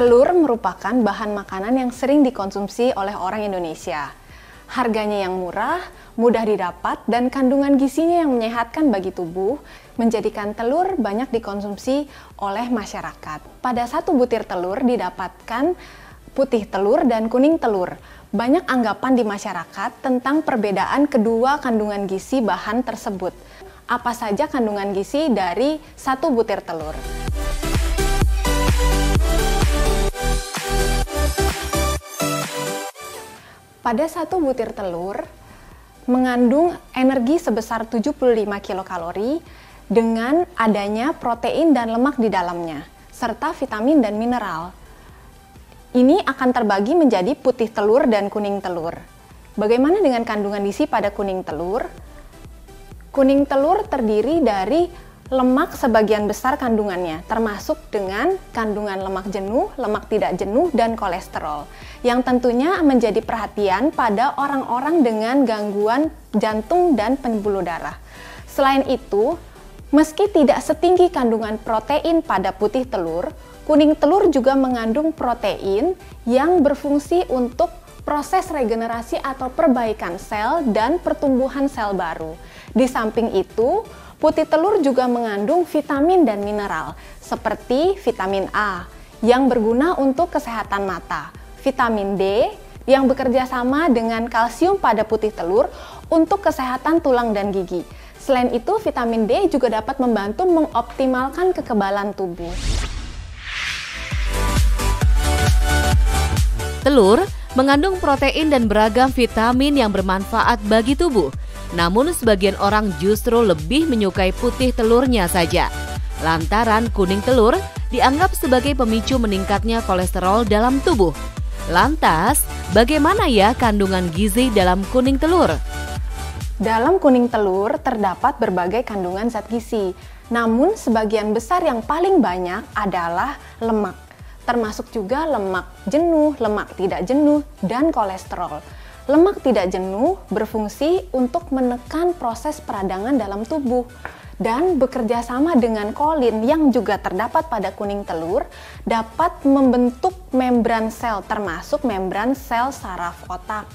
Telur merupakan bahan makanan yang sering dikonsumsi oleh orang Indonesia. Harganya yang murah, mudah didapat, dan kandungan gizinya yang menyehatkan bagi tubuh menjadikan telur banyak dikonsumsi oleh masyarakat. Pada satu butir telur didapatkan putih telur dan kuning telur. Banyak anggapan di masyarakat tentang perbedaan kedua kandungan gizi bahan tersebut. Apa saja kandungan gizi dari satu butir telur? Pada satu butir telur mengandung energi sebesar 75 kilokalori dengan adanya protein dan lemak di dalamnya, serta vitamin dan mineral. Ini akan terbagi menjadi putih telur dan kuning telur. Bagaimana dengan kandungan gizi pada kuning telur? Kuning telur terdiri dari lemak sebagian besar kandungannya, termasuk dengan kandungan lemak jenuh, lemak tidak jenuh, dan kolesterol, yang tentunya menjadi perhatian pada orang-orang dengan gangguan jantung dan pembuluh darah. Selain itu, meski tidak setinggi kandungan protein pada putih telur, kuning telur juga mengandung protein yang berfungsi untuk proses regenerasi atau perbaikan sel dan pertumbuhan sel baru. Di samping itu, putih telur juga mengandung vitamin dan mineral, seperti vitamin A yang berguna untuk kesehatan mata, vitamin D yang bekerja sama dengan kalsium pada putih telur untuk kesehatan tulang dan gigi. Selain itu, vitamin D juga dapat membantu mengoptimalkan kekebalan tubuh. Telur mengandung protein dan beragam vitamin yang bermanfaat bagi tubuh. Namun sebagian orang justru lebih menyukai putih telurnya saja. Lantaran kuning telur dianggap sebagai pemicu meningkatnya kolesterol dalam tubuh. Lantas, bagaimana ya kandungan gizi dalam kuning telur? Dalam kuning telur terdapat berbagai kandungan zat gizi. Namun sebagian besar yang paling banyak adalah lemak. Termasuk juga lemak jenuh, lemak tidak jenuh, dan kolesterol. Lemak tidak jenuh berfungsi untuk menekan proses peradangan dalam tubuh dan bekerja sama dengan kolin yang juga terdapat pada kuning telur dapat membentuk membran sel termasuk membran sel saraf otak.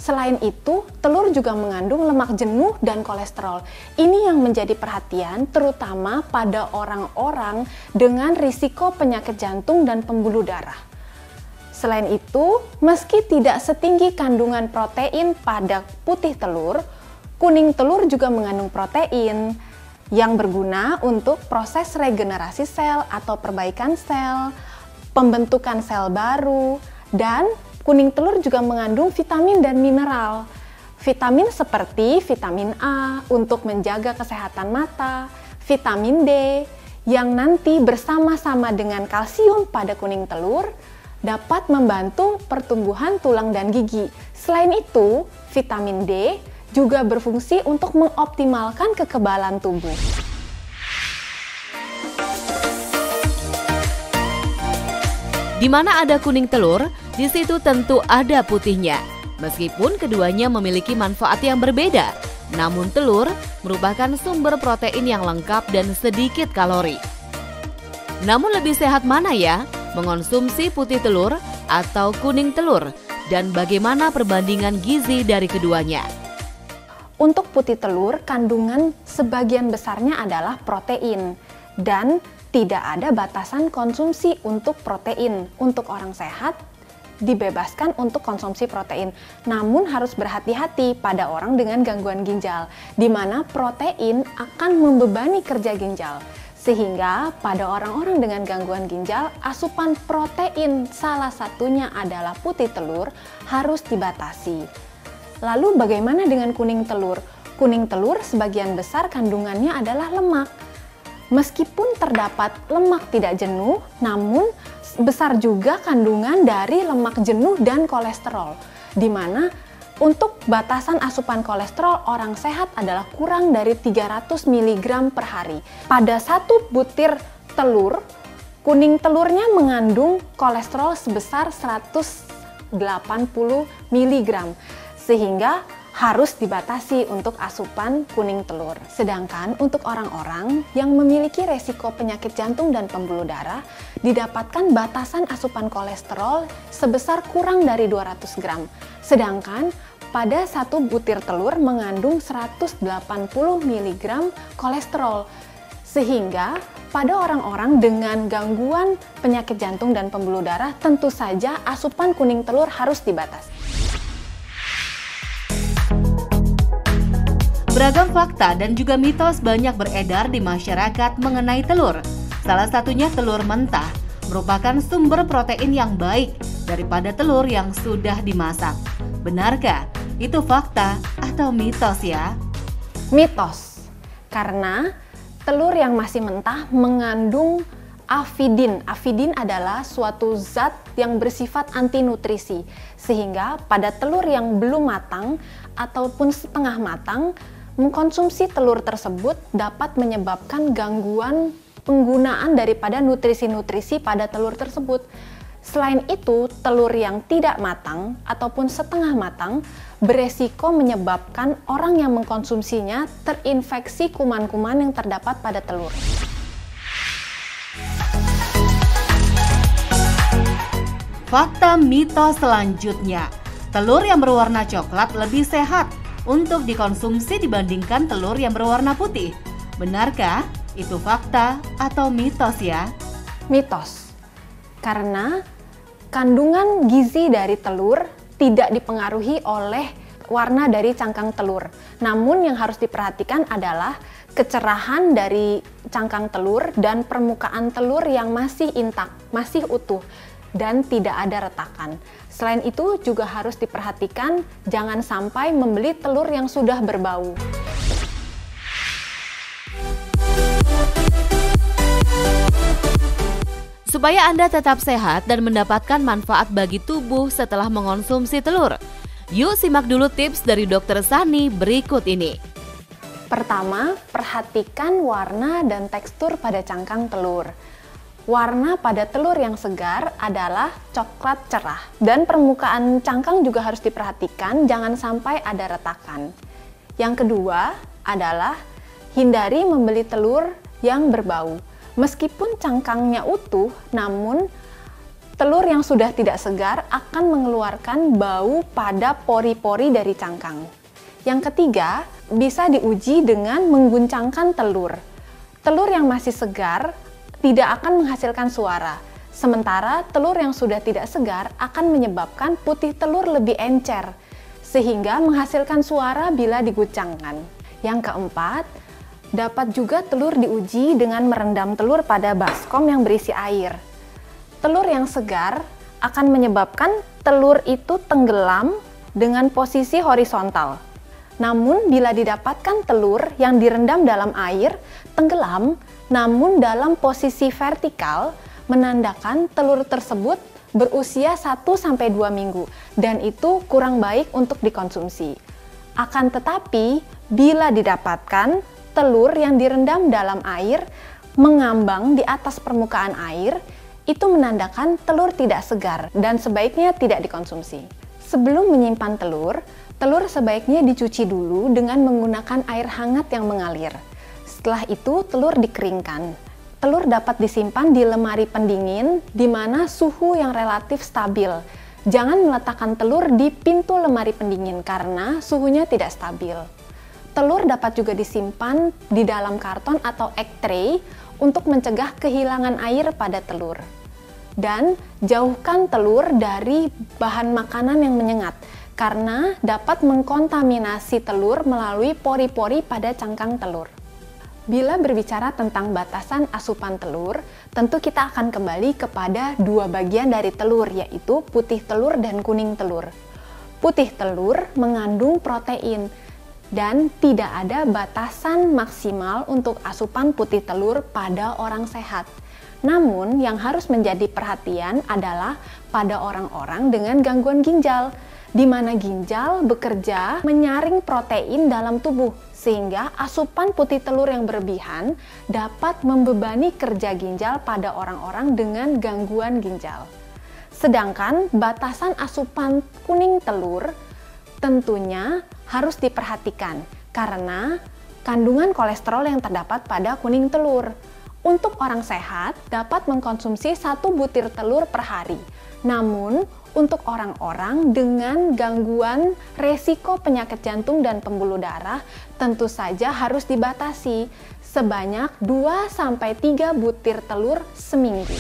Selain itu, telur juga mengandung lemak jenuh dan kolesterol. Ini yang menjadi perhatian terutama pada orang-orang dengan risiko penyakit jantung dan pembuluh darah. Selain itu, meski tidak setinggi kandungan protein pada putih telur, kuning telur juga mengandung protein yang berguna untuk proses regenerasi sel atau perbaikan sel, pembentukan sel baru, dan kuning telur juga mengandung vitamin dan mineral. Vitamin seperti vitamin A untuk menjaga kesehatan mata, vitamin D yang nanti bersama-sama dengan kalsium pada kuning telur dapat membantu pertumbuhan tulang dan gigi. Selain itu, vitamin D juga berfungsi untuk mengoptimalkan kekebalan tubuh. Di mana ada kuning telur, di situ tentu ada putihnya. Meskipun keduanya memiliki manfaat yang berbeda, namun telur merupakan sumber protein yang lengkap dan sedikit kalori. Namun lebih sehat mana ya? Mengonsumsi putih telur atau kuning telur, dan bagaimana perbandingan gizi dari keduanya? Untuk putih telur, kandungan sebagian besarnya adalah protein dan tidak ada batasan konsumsi untuk protein. Untuk orang sehat, dibebaskan untuk konsumsi protein. Namun harus berhati-hati pada orang dengan gangguan ginjal, di mana protein akan membebani kerja ginjal. Sehingga pada orang-orang dengan gangguan ginjal, asupan protein salah satunya adalah putih telur harus dibatasi. Lalu bagaimana dengan kuning telur? Kuning telur sebagian besar kandungannya adalah lemak. Meskipun terdapat lemak tidak jenuh, namun besar juga kandungan dari lemak jenuh dan kolesterol, di mana untuk batasan asupan kolesterol orang sehat adalah kurang dari 300 mg per hari. Pada satu butir telur, kuning telurnya mengandung kolesterol sebesar 180 mg. Sehingga harus dibatasi untuk asupan kuning telur. Sedangkan untuk orang-orang yang memiliki resiko penyakit jantung dan pembuluh darah, didapatkan batasan asupan kolesterol sebesar kurang dari 200 gram. Sedangkan pada satu butir telur mengandung 180 mg kolesterol. Sehingga pada orang-orang dengan gangguan penyakit jantung dan pembuluh darah, tentu saja asupan kuning telur harus dibatasi. Beragam fakta dan juga mitos banyak beredar di masyarakat mengenai telur. Salah satunya telur mentah merupakan sumber protein yang baik daripada telur yang sudah dimasak. Benarkah itu fakta atau mitos ya? Mitos, karena telur yang masih mentah mengandung avidin. Avidin adalah suatu zat yang bersifat anti nutrisi, sehingga pada telur yang belum matang ataupun setengah matang, mengkonsumsi telur tersebut dapat menyebabkan gangguan penggunaan daripada nutrisi-nutrisi pada telur tersebut. Selain itu, telur yang tidak matang ataupun setengah matang beresiko menyebabkan orang yang mengkonsumsinya terinfeksi kuman-kuman yang terdapat pada telur. Fakta mitos selanjutnya, telur yang berwarna coklat lebih sehat untuk dikonsumsi dibandingkan telur yang berwarna putih. Benarkah itu fakta atau mitos ya? Mitos. Karena kandungan gizi dari telur tidak dipengaruhi oleh warna dari cangkang telur. Namun yang harus diperhatikan adalah kecerahan dari cangkang telur dan permukaan telur yang masih intak, masih utuh dan tidak ada retakan. Selain itu juga harus diperhatikan jangan sampai membeli telur yang sudah berbau. Supaya Anda tetap sehat dan mendapatkan manfaat bagi tubuh setelah mengonsumsi telur, yuk simak dulu tips dari Dr. Sani berikut ini. Pertama, perhatikan warna dan tekstur pada cangkang telur. Warna pada telur yang segar adalah coklat cerah. Dan permukaan cangkang juga harus diperhatikan, jangan sampai ada retakan. Yang kedua adalah hindari membeli telur yang berbau. Meskipun cangkangnya utuh, namun telur yang sudah tidak segar akan mengeluarkan bau pada pori-pori dari cangkang. Yang ketiga, bisa diuji dengan mengguncangkan telur. Telur yang masih segar tidak akan menghasilkan suara, sementara telur yang sudah tidak segar akan menyebabkan putih telur lebih encer, sehingga menghasilkan suara bila diguncangkan. Yang keempat, dapat juga telur diuji dengan merendam telur pada baskom yang berisi air. Telur yang segar akan menyebabkan telur itu tenggelam dengan posisi horizontal. Namun bila didapatkan telur yang direndam dalam air, tenggelam namun dalam posisi vertikal, menandakan telur tersebut berusia 1-2 minggu dan itu kurang baik untuk dikonsumsi. Akan tetapi, bila didapatkan telur yang direndam dalam air mengambang di atas permukaan air, itu menandakan telur tidak segar dan sebaiknya tidak dikonsumsi. Sebelum menyimpan telur, telur sebaiknya dicuci dulu dengan menggunakan air hangat yang mengalir. Setelah itu, telur dikeringkan. Telur dapat disimpan di lemari pendingin di mana suhu yang relatif stabil. Jangan meletakkan telur di pintu lemari pendingin karena suhunya tidak stabil. Telur dapat juga disimpan di dalam karton atau egg tray untuk mencegah kehilangan air pada telur. Dan jauhkan telur dari bahan makanan yang menyengat karena dapat mengkontaminasi telur melalui pori-pori pada cangkang telur. Bila berbicara tentang batasan asupan telur, tentu kita akan kembali kepada dua bagian dari telur, yaitu putih telur dan kuning telur. Putih telur mengandung protein, dan tidak ada batasan maksimal untuk asupan putih telur pada orang sehat. Namun, yang harus menjadi perhatian adalah pada orang-orang dengan gangguan ginjal, di mana ginjal bekerja menyaring protein dalam tubuh, sehingga asupan putih telur yang berlebihan dapat membebani kerja ginjal pada orang-orang dengan gangguan ginjal. Sedangkan batasan asupan kuning telur tentunya harus diperhatikan karena kandungan kolesterol yang terdapat pada kuning telur. Untuk orang sehat dapat mengkonsumsi 1 butir telur per hari. Namun, untuk orang-orang dengan gangguan resiko penyakit jantung dan pembuluh darah tentu saja harus dibatasi sebanyak 2-3 butir telur seminggu.